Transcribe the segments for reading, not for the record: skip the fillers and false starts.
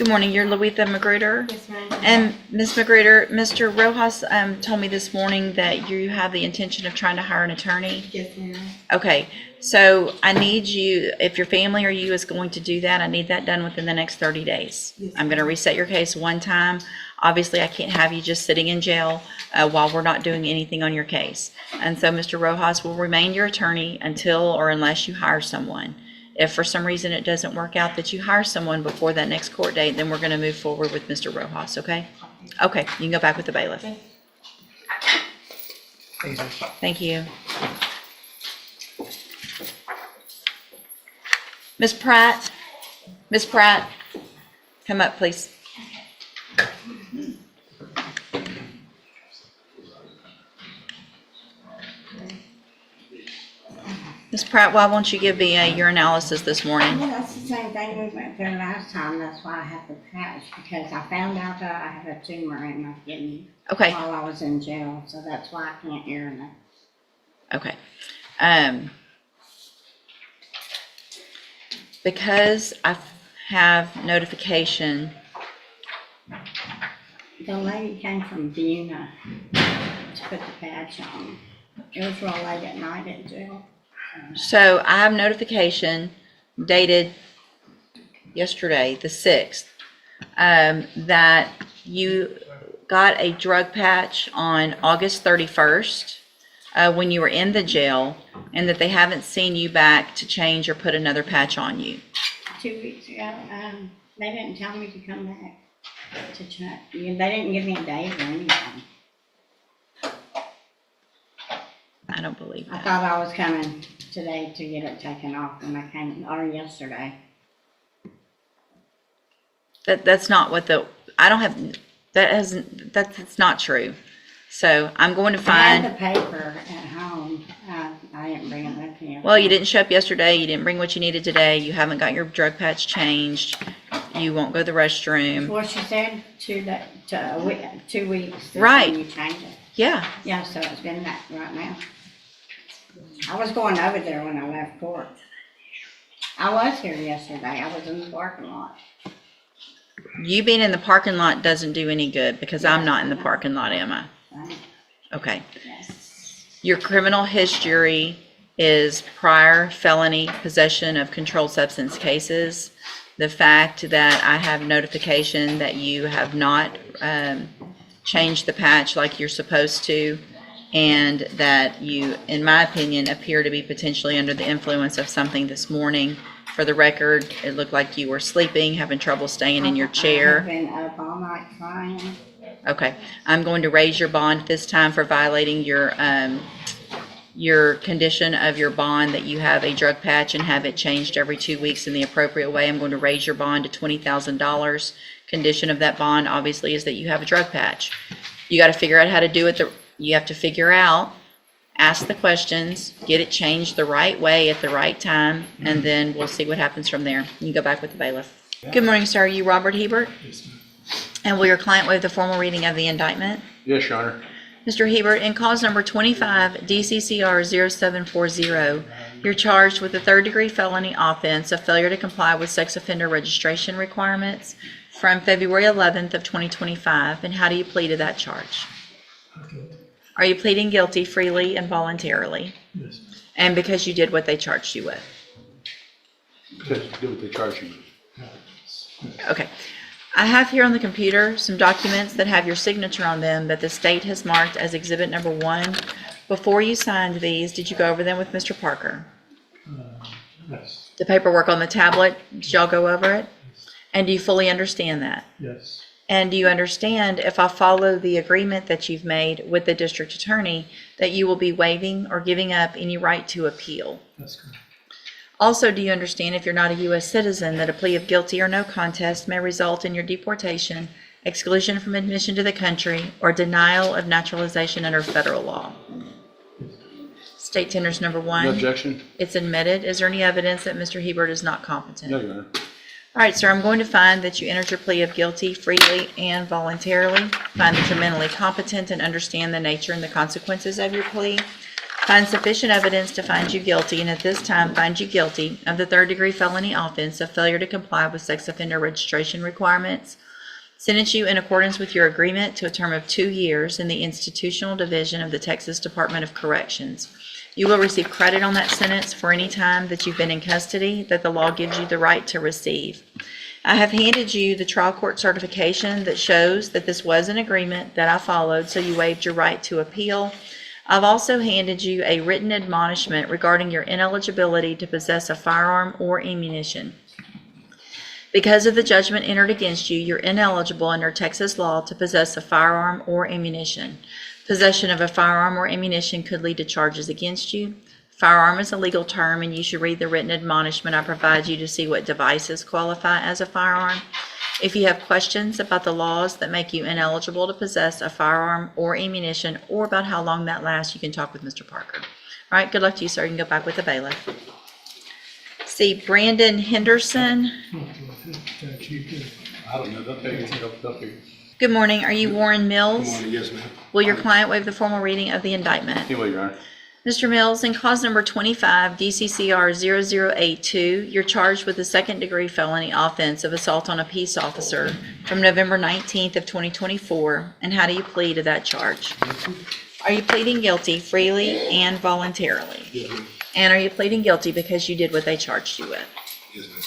Good morning. You're Louisa Magruder? Yes, ma'am. And Ms. Magruder, Mr. Rojas told me this morning that you have the intention of trying to hire an attorney. Yes, ma'am. Okay, so I need you, if your family or you is going to do that, I need that done within the next 30 days. Yes, I'm going to reset your case one time. Obviously, I can't have you just sitting in jail while we're not doing anything on your case. And so Mr. Rojas will remain your attorney until or unless you hire someone. If for some reason it doesn't work out that you hire someone before that next court date, then we're going to move forward with Mr. Rojas, okay? Okay, you can go back with the bailiff. Thank you. Ms. Pratt, come up, please. Ms. Pratt, why won't you give me your analysis this morning? Well, that's the same thing we went through last time. That's why I have the patch, because I found out that I have a tumor in my kidney Okay, while I was in jail, so that's why I can't urinate. okay. Because I have notification, The lady came from Vienna to put the patch on. It was real late at night in jail. so I have notification dated yesterday, the 6th, that you got a drug patch on August 31st when you were in the jail, and that they haven't seen you back to change or put another patch on you. 2 weeks ago, they didn't tell me to come back to check. They didn't give me a date or anything. I don't believe I that. thought I was coming today to get it taken off when I came, or yesterday. That's not what I don't have, that's not true. So I'm going to I find, had the paper at home. I didn't bring it with me. well, you didn't show up yesterday, you didn't bring what you needed today, you haven't got your drug patch changed, you won't go to the restroom. Well, she said 2 weeks. Right. When you change it. Yeah, Yeah, so it's been that right now. I was going over there when I left court. I was here yesterday. I was in the parking lot. you being in the parking lot doesn't do any good because I'm not in the parking lot, am I? Right? Okay. Yes. Your criminal history is prior felony possession of controlled substance cases. The fact that I have notification that you have not changed the patch like you're supposed to, and that you, in my opinion, appear to be potentially under the influence of something this morning. For the record, it looked like you were sleeping, having trouble staying in your I chair. have been up all night crying. Okay, I'm going to raise your bond this time for violating your condition of your bond that you have a drug patch and have it changed every 2 weeks in the appropriate way. I'm going to raise your bond to $20,000. Condition of that bond obviously is that you have a drug patch. You got to figure out how to do it. You have to figure out, ask the questions, get it changed the right way at the right time, and then we'll see what happens from there. You can go back with the bailiff. Good morning, sir. Are you Robert Hebert? Yes, ma'am. And will your client waive the formal reading of the indictment? Yes, Your Honor. Mr. Hebert, in cause number 25 DCCR 0740, you're charged with a third-degree felony offense of failure to comply with sex offender registration requirements from February 11th of 2025. And how do you plead to that charge? Okay. Are you pleading guilty freely and voluntarily? Yes. And because you did what they charged you with? Because do what they charge you with. Okay. I have here on the computer some documents that have your signature on them that the state has marked as exhibit number 1. Before you signed these, did you go over them with Mr. Parker? Yes. The paperwork on the tablet, did y'all go over it? And do you fully understand that? Yes. And do you understand, if I follow the agreement that you've made with the district attorney, that you will be waiving or giving up any right to appeal? That's correct. Also, do you understand, if you're not a U.S. citizen, that a plea of guilty or no contest may result in your deportation, exclusion from admission to the country, or denial of naturalization under federal law? State tenders number 1. No objection? It's admitted. Is there any evidence that Mr. Hebert is not competent? No, Your Honor. All right, sir, I'm going to find that you entered your plea of guilty freely and voluntarily. Find that you're mentally competent and understand the nature and the consequences of your plea. find sufficient evidence to find you guilty, and at this time find you guilty of the third-degree felony offense of failure to comply with sex offender registration requirements, sentence you in accordance with your agreement to a term of 2 years in the Institutional Division of the Texas Department of Corrections. You will receive credit on that sentence for any time that you've been in custody that the law gives you the right to receive. I have handed you the trial court certification that shows that this was an agreement that I followed, so you waived your right to appeal. I've also handed you a written admonishment regarding your ineligibility to possess a firearm or ammunition. Because of the judgment entered against you, you're ineligible under Texas law to possess a firearm or ammunition. Possession of a firearm or ammunition could lead to charges against you. Firearm is a legal term, and you should read the written admonishment I provide you to see what devices qualify as a firearm. If you have questions about the laws that make you ineligible to possess a firearm or ammunition, or about how long that lasts, you can talk with Mr. Parker. All right, good luck to you, sir. You can go back with the bailiff. See, Brandon Henderson. I don't know, they'll figure. Good morning. Are you Warren Mills? Good morning, yes, ma'am. Will your client waive the formal reading of the indictment? Here you are. Mr. Mills, in cause number 25, DCCR 0082, you're charged with the second-degree felony offense of assault on a peace officer from November 19th of 2024. And how do you plead to that charge? Are you pleading guilty freely and voluntarily? Yes, ma'am. And are you pleading guilty because you did what they charged you with? Yes, ma'am.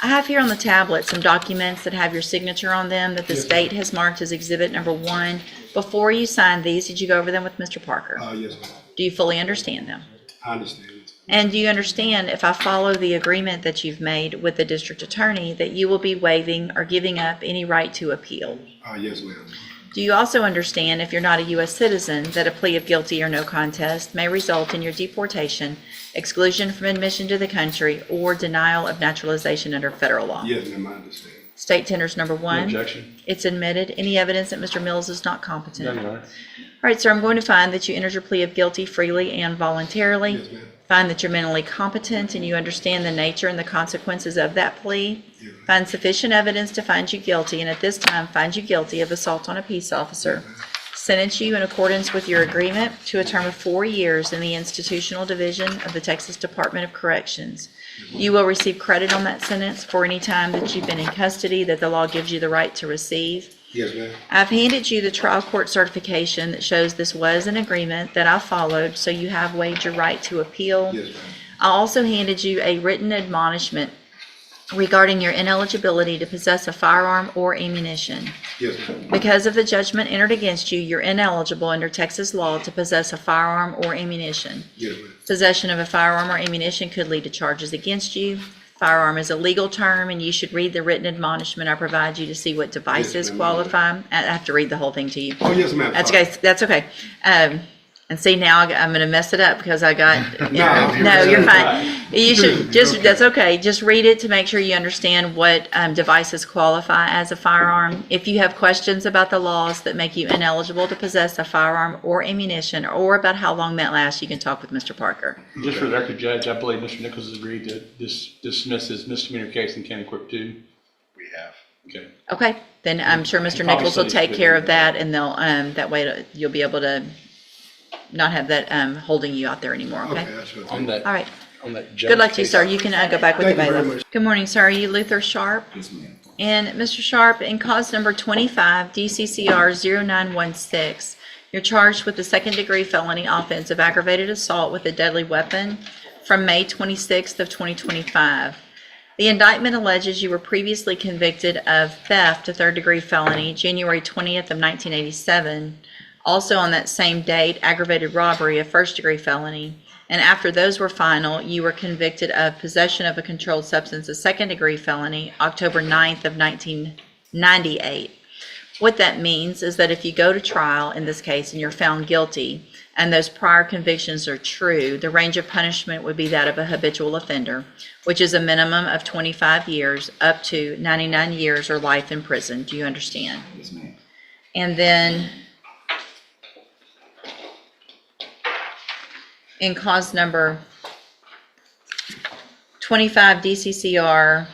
I have here on the tablet some documents that have your signature on them that the Yes, state has marked as exhibit number 1. Before you signed these, did you go over them with Mr. Parker? Yes, ma'am. Do you fully understand them? I understand. And do you understand, if I follow the agreement that you've made with the district attorney, that you will be waiving or giving up any right to appeal? Yes, ma'am. Do you also understand, if you're not a U.S. citizen, that a plea of guilty or no contest may result in your deportation, exclusion from admission to the country, or denial of naturalization under federal law? Yes, ma'am, I understand. State tenders number 1. No objection. It's admitted. Any evidence that Mr. Mills is not competent? No, Your Honor. All right, sir, I'm going to find that you entered your plea of guilty freely and voluntarily. Yes, ma'am. Find that you're mentally competent and you understand the nature and the consequences of that plea. Yes, ma'am. Find sufficient evidence to find you guilty, and at this time find you guilty of assault on a peace officer. Sentence you in accordance with your agreement to a term of 4 years in the Institutional Division of the Texas Department of Corrections. You will receive credit on that sentence for any time that you've been in custody that the law gives you the right to receive. Yes, ma'am. I've handed you the trial court certification that shows this was an agreement that I followed, so you have waived your right to appeal. Yes, ma'am. I also handed you a written admonishment regarding your ineligibility to possess a firearm or ammunition. Yes, ma'am. Because of the judgment entered against you, you're ineligible under Texas law to possess a firearm or ammunition. Yes, ma'am. Possession of a firearm or ammunition could lead to charges against you. Firearm is a legal term, and you should read the written admonishment I provide you to see what devices Yes, ma'am. qualify. I have to read the whole thing to you. Oh, yes, ma'am. That's okay. That's okay. And see, now I'm going to mess it up because I got. No, you're fine. You should just. That's okay. Just read it to make sure you understand what devices qualify as a firearm. If you have questions about the laws that make you ineligible to possess a firearm or ammunition, or about how long that lasts, you can talk with Mr. Parker. Just for the record, Judge, I believe Mr. Nichols has agreed to dismiss his misdemeanor case in County Court 2. We have. Okay. Okay, then I'm sure Mr. Probably Nichols will studies take good. care of that, and they'll that way you'll be able to not have that holding you out there anymore. Okay. Okay, that's what. On that, All right. on that judge Good luck to you, case- sir. You can go back with Thank the you very bailiff. much. Good morning, sir. Are you Luther Sharp? Yes, ma'am. And Mr. Sharp, in cause number 25, DCCR 0916, you're charged with the second-degree felony offense of aggravated assault with a deadly weapon from May 26th of 2025. The indictment alleges you were previously convicted of theft, a third-degree felony, January 20th of 1987. Also on that same date, aggravated robbery, a first-degree felony. And after those were final, you were convicted of possession of a controlled substance, a second-degree felony, October 9th of 1998. What that means is that if you go to trial in this case and you're found guilty and those prior convictions are true, the range of punishment would be that of a habitual offender, which is a minimum of 25 years up to 99 years or life in prison. Do you understand? Yes, ma'am. And then in cause number 25 DCCR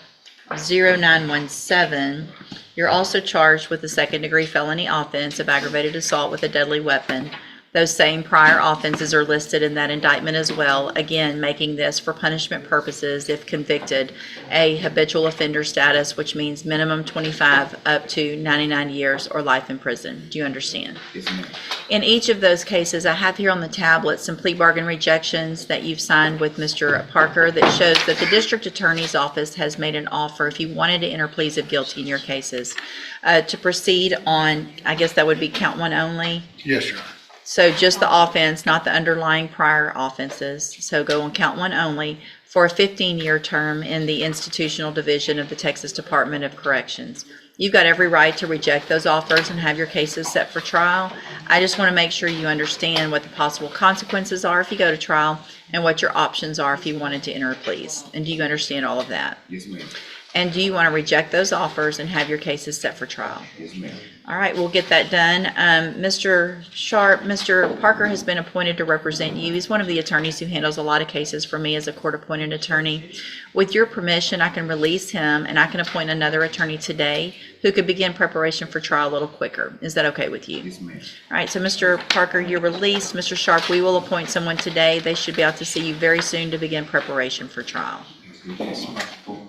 0917, you're also charged with the second-degree felony offense of aggravated assault with a deadly weapon Those same prior offenses are listed in that indictment as well, again, making this for punishment purposes, if convicted, a habitual offender status, which means minimum 25 up to 99 years or life in prison. Do you understand? Yes, ma'am. In each of those cases, I have here on the tablet some plea bargain rejections that you've signed with Mr. Parker that shows that the district attorney's office has made an offer, if you wanted to enter pleas of guilty in your cases, to proceed on, I guess that would be count one only. Yes, Your Honor. So just the offense, not the underlying prior offenses. So go on count one only for a 15-year term in the institutional division of the Texas Department of Corrections. You've got every right to reject those offers and have your cases set for trial. I just want to make sure you understand what the possible consequences are if you go to trial and what your options are if you wanted to enter pleas. And do you understand all of that? Yes, ma'am. And do you want to reject those offers and have your cases set for trial? Yes, ma'am. All right, we'll get that done. Mr. Sharp, Mr. Parker has been appointed to represent you. He's one of the attorneys who handles a lot of cases for me as a court-appointed attorney. With your permission, I can release him and I can appoint another attorney today who could begin preparation for trial a little quicker. Is that okay with you? Yes, ma'am. All right, so Mr. Parker, you're released. Mr. Sharp, we will appoint someone today. They should be out to see you very soon to begin preparation for trial. Yes, ma'am.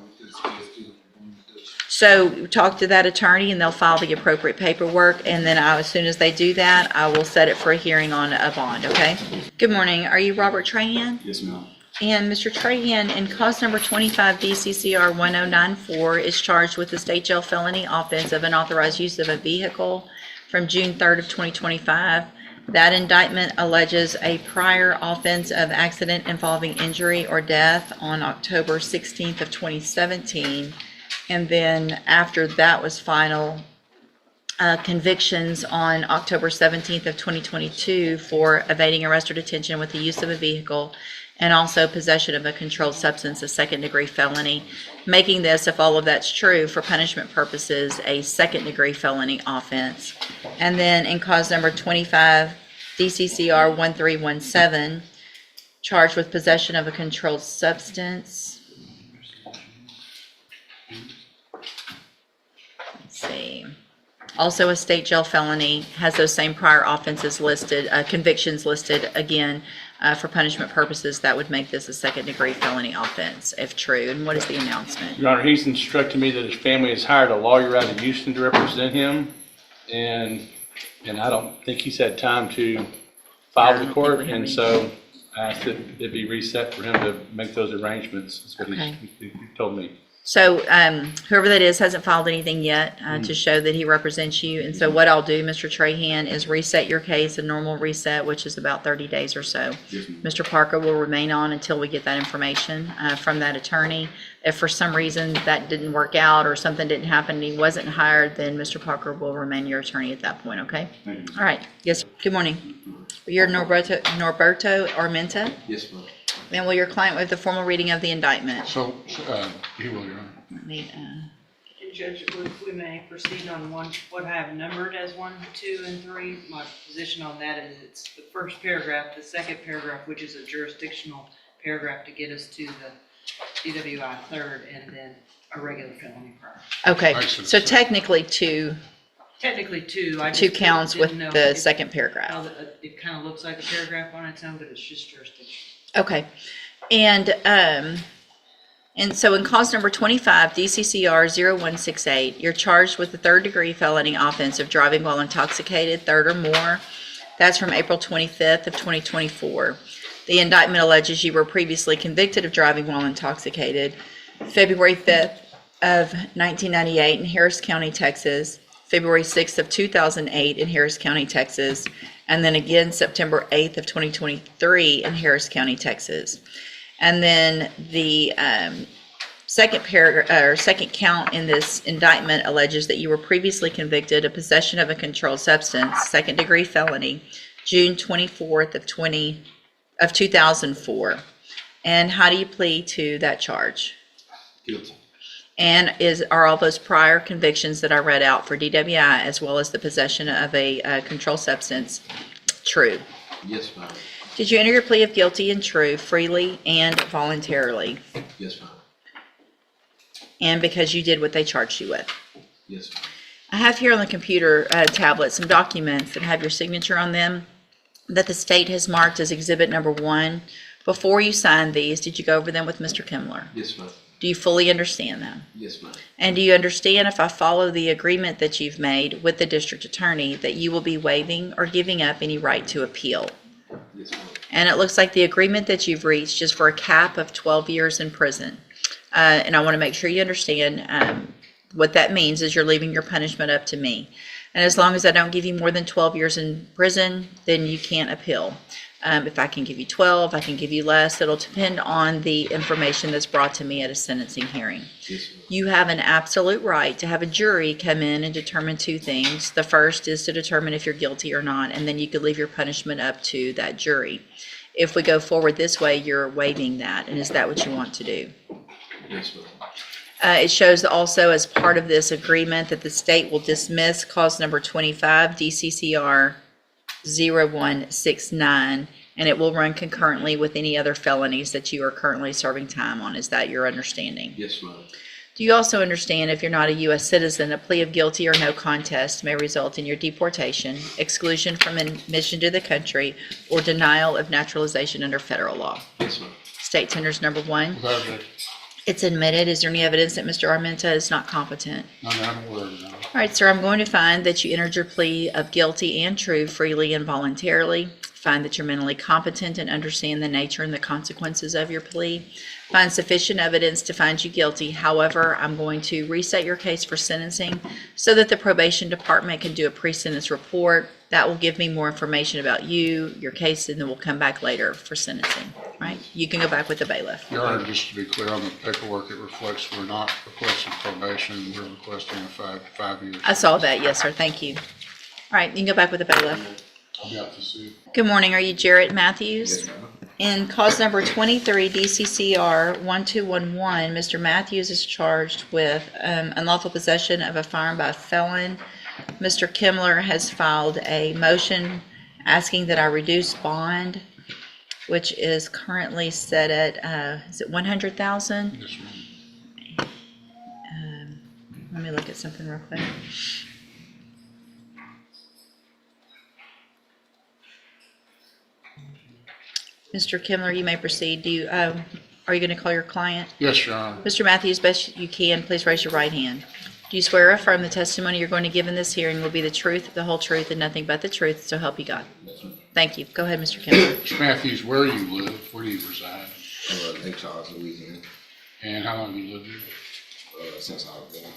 So talk to that attorney and they'll file the appropriate paperwork, and then as soon as they do that, I will set it for a hearing on a bond, okay? Good morning. Are you Robert Trahan? Yes, ma'am. And Mr. Trahan, in cause number 25 DCCR 1094, is charged with the state jail felony offense of unauthorized use of a vehicle from June 3rd of 2025. That indictment alleges a prior offense of accident involving injury or death on October 16th of 2017. And then after that was final, convictions on October 17th of 2022 for evading arrest or detention with the use of a vehicle and also possession of a controlled substance, a second-degree felony, making this, if all of that's true, for punishment purposes, a second-degree felony offense. And then in cause number 25, DCCR 1317, charged with possession of a controlled substance. See. Also a state jail felony, has those same prior offenses listed, convictions listed again for punishment purposes. That would make this a second degree felony offense if true. And what is the announcement? Your Honor, he's instructed me that his family has hired a lawyer out of Houston to represent him, and I don't think he's had time to file with the court, and so I asked that it be reset for him to make those arrangements. That's what he told me. So whoever that is hasn't filed anything yet to show that he represents you. And so what I'll do, Mr. Trahan, is reset your case, a normal reset, which is about 30 days or so. Yes, ma'am. Mr. Parker will remain on until we get that information from that attorney. If for some reason that didn't work out or something didn't happen and he wasn't hired, then Mr. Parker will remain your attorney at that point, okay? Thank you. All right. Yes, good morning. You're Norberto Armenta, Yes, ma'am. and will your client waive the formal reading of the indictment? So, he will, Your Honor. Let me, And Judge, if we may proceed on what I have numbered as 1, 2, and 3, my position on that is it's the first paragraph, the second paragraph, which is a jurisdictional paragraph to get us to the DWI third, and then a regular felony prior. Okay, I see. so technically two Technically 2. I just two counts with didn't know the if- second how paragraph. it kind of looks like a paragraph on its own, but it's just jurisdiction. Okay, and so in cause number 25, DCCR 0168, you're charged with the third degree felony offense of driving while intoxicated, third or more. That's from April 25th of 2024. The indictment alleges you were previously convicted of driving while intoxicated, February 5th of 1998 in Harris County, Texas, February 6th of 2008 in Harris County, Texas, and then again September 8th of 2023 in Harris County, Texas. And then the second count in this indictment alleges that you were previously convicted of possession of a controlled substance, second degree felony, June 24th of 2004. And how do you plead to that charge? Guilty. And are all those prior convictions that I read out for DWI as well as the possession of a controlled substance true? Yes, ma'am. Did you enter your plea of guilty and true freely and voluntarily? Yes, ma'am. And because you did what they charged you with? Yes, ma'am. I have here on the computer tablet some documents that have your signature on them. that the state has marked as exhibit number 1. Before you signed these, did you go over them with Mr. Kimler? Yes, ma'am. Do you fully understand them? Yes, ma'am. And do you understand, if I follow the agreement that you've made with the district attorney, that you will be waiving or giving up any right to appeal? Yes, ma'am. And it looks like the agreement that you've reached is for a cap of 12 years in prison. And I want to make sure you understand what that means is you're leaving your punishment up to me. And as long as I don't give you more than 12 years in prison, then you can't appeal. If I can give you 12, I can give you less. It'll depend on the information that's brought to me at a sentencing hearing. Yes, ma'am. You have an absolute right to have a jury come in and determine 2 things. The first is to determine if you're guilty or not, and then you could leave your punishment up to that jury. If we go forward this way, you're waiving that, and is that what you want to do? Yes, ma'am. It shows also as part of this agreement that the state will dismiss cause number 25, DCCR 0169, and it will run concurrently with any other felonies that you are currently serving time on. Is that your understanding? Yes, ma'am. Do you also understand if you're not a U.S. citizen, a plea of guilty or no contest may result in your deportation, exclusion from admission to the country, or denial of naturalization under federal law? Yes, ma'am. State tenders number 1. Without objection. It's admitted. Is there any evidence that Mr. Armenta is not competent? None that I'm aware of, no. All right, sir, I'm going to find that you entered your plea of guilty and true freely and voluntarily. Find that you're mentally competent and understand the nature and the consequences of your plea. Find sufficient evidence to find you guilty. However, I'm going to reset your case for sentencing so that the probation department can do a pre-sentence report. That will give me more information about you, your case, and then we'll come back later for sentencing. All right? You can go back with the bailiff. Your Honor, just to be clear on the paperwork, it reflects we're not requesting probation, we're requesting a five years. I saw that. Yes, sir. Thank you. All right, you can go back with the bailiff. I'll be out to see. Good morning. Are you Jarrett Matthews? Yes, ma'am. In cause number 23, DCCR 1211, Mr. Matthews is charged with unlawful possession of a firearm by a felon. Mr. Kimler has filed a motion asking that I reduce bond, which is currently set at, is it 100,000? Yes, ma'am. Let me look at something real quick. Mr. Kimler, you may proceed. Do you, are you going to call your client? Yes, Your Honor. Mr. Matthews, best you can, please raise your right hand. Do you swear or affirm the testimony you're going to give in this hearing will be the truth, the whole truth, and nothing but the truth, so help you God? Thank you. Go ahead, Mr. Kimler. Mr. Matthews, where do you live? Where do you reside? Lake Charles, Louisiana, And how long have you lived here? since I was born.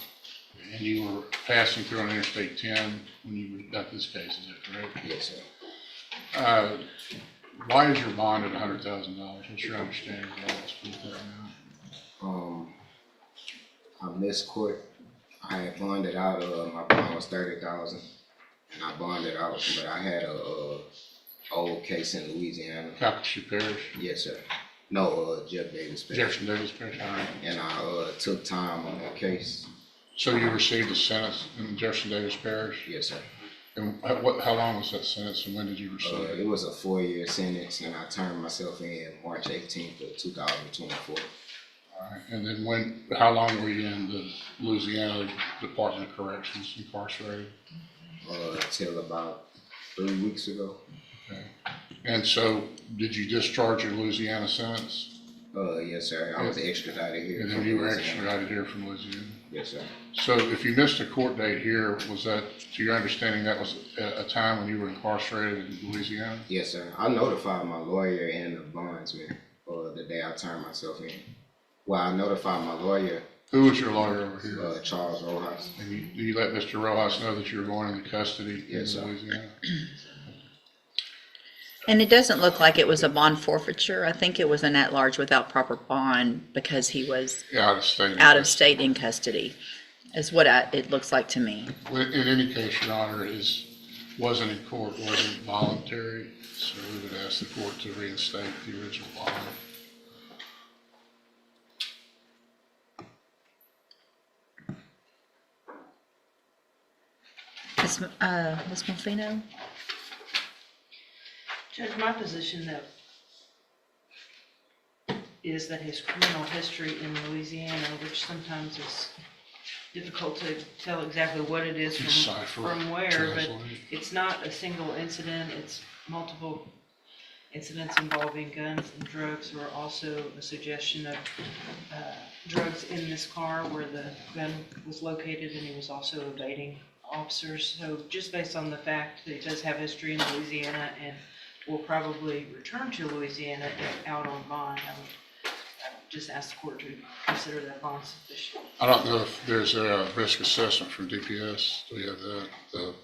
And you were passing through on Interstate 10 when you got this case, is that correct? Yes, sir. Why is your bond at $100,000? What's your understanding of all this? Put that amount? I missed court. I had bonded out, my bond was 30,000, and I bonded out, but I had a old case in Louisiana. Calcasieu Parish? Yes, sir. No, Jeff Davis. Jefferson Davis Parish, all right. And I took time on that case. So you received a sentence in Jefferson Davis Parish? Yes, sir. And how long was that sentence and when did you receive it? It was a 4-year sentence, and I turned myself in March 18th of 2024. All right. And then how long were you in the Louisiana Department of Corrections incarcerated? Till about 3 weeks ago. Okay. And so did you discharge your Louisiana sentence? Yes, sir. I was extradited here. And then from you were Louisiana. extradited here from Louisiana? Yes, sir. So if you missed a court date here, was that, to your understanding, that was a time when you were incarcerated in Louisiana? Yes, sir. I notified my lawyer and the bondsman the day I turned myself in. Well, I notified my lawyer, Who was your lawyer over here? Charles Rojas. And you let Mr. Rojas know that you were going into custody in Yes, sir. Louisiana? And it doesn't look like it was a bond forfeiture. I think it was an at-large without proper bond because he was Yeah, out of state. out of state in custody, is what it looks like to me. Well, in any case, Your Honor, it wasn't in court, wasn't voluntary, so we would ask the court to reinstate the original bond. Ms. Molfino? Judge, my position though is that his criminal history in Louisiana, which sometimes is difficult to tell exactly what it is Decipher, from where, but translate. it's not a single incident, it's multiple incidents involving guns and drugs, or also a suggestion of drugs in this car where the gun was located, and he was also evading officers. So just based on the fact that he does have history in Louisiana and will probably return to Louisiana if out on bond, I would just ask the court to consider that bond sufficient. I don't know if there's a risk assessment from DPS. Do we have that, the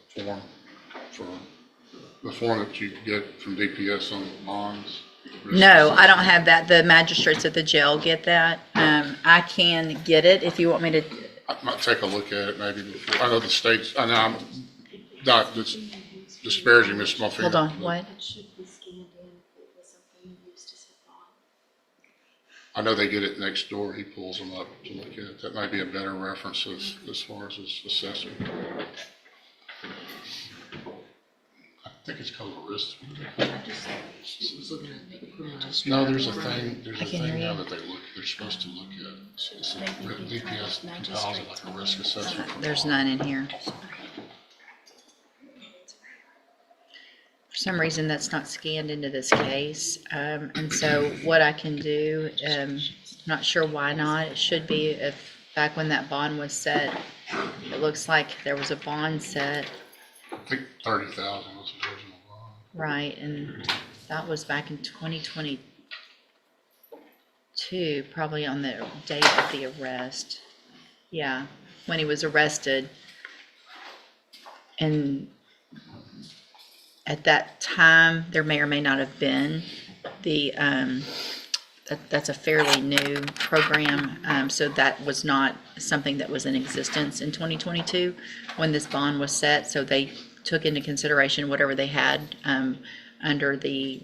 form that you get from DPS on bonds? Risk No, I don't assessment? have that. The magistrates at the jail get that. I can get it if you want me to. I might take a look at it maybe before. I know the states, I know I'm not disparaging Ms. Mulford. Hold on, what? It should be scanned in if it was something used as a bond. I know they get it next door. He pulls them up to look at. That might be a better reference as far as his assessment. I think it's called a risk. I just was looking at the criminal history. No, there's a thing I can hear now you. that they're supposed to look at. It's DPS compiles it like a risk assessment. for There's bond. none in here. For some reason, that's not scanned into this case. And so what I can do, not sure why not. It should be if back when that bond was set, it looks like there was a bond set, I think 30,000 was the original bond. right? And that was back in 2022, probably on the date of the arrest. Yeah, when he was arrested. And at that time, there may or may not have been the, that's a fairly new program. So that was not something that was in existence in 2022 when this bond was set. So they took into consideration whatever they had under the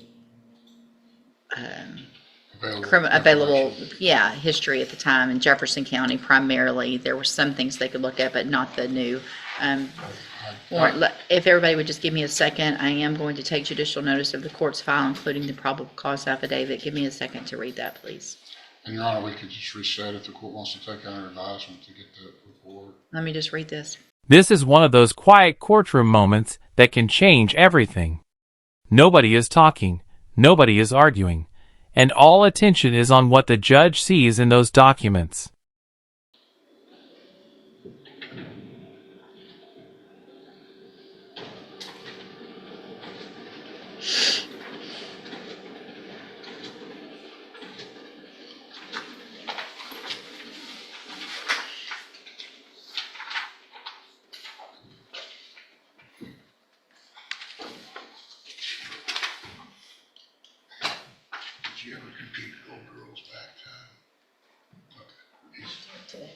available, yeah, history at the time in Jefferson County primarily. There were some things they could look at, but not the new warrant. If everybody would just give me a second, I am going to take judicial notice of the court's file, including the probable cause affidavit. Give me a second to read that, please. And Your Honor, we could just reset if the court wants to take under advisement to get that report. Let me just read this. This is one of those quiet courtroom moments that can change everything. Nobody is talking, nobody is arguing, and all attention is on what the judge sees in those documents. Did you ever compete with old girls back time? Okay.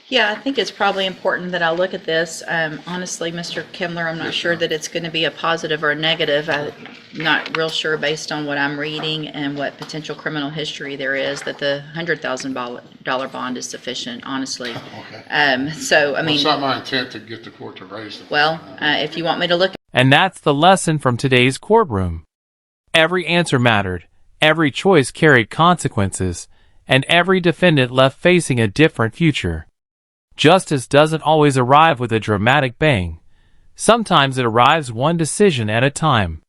Yeah, I think it's probably important that I look at this. Honestly, Mr. Kimler, I'm not sure that it's going to be a positive or a negative. I'm not real sure based on what I'm reading and what potential criminal history there is that the $100,000 bond is sufficient, honestly. Okay. So, I Well, mean, it's not my intent to get the court to raise the. well, if you want me to look, And that's the lesson from today's courtroom. Every answer mattered, every choice carried consequences, and every defendant left facing a different future. Justice doesn't always arrive with a dramatic bang. Sometimes it arrives one decision at a time.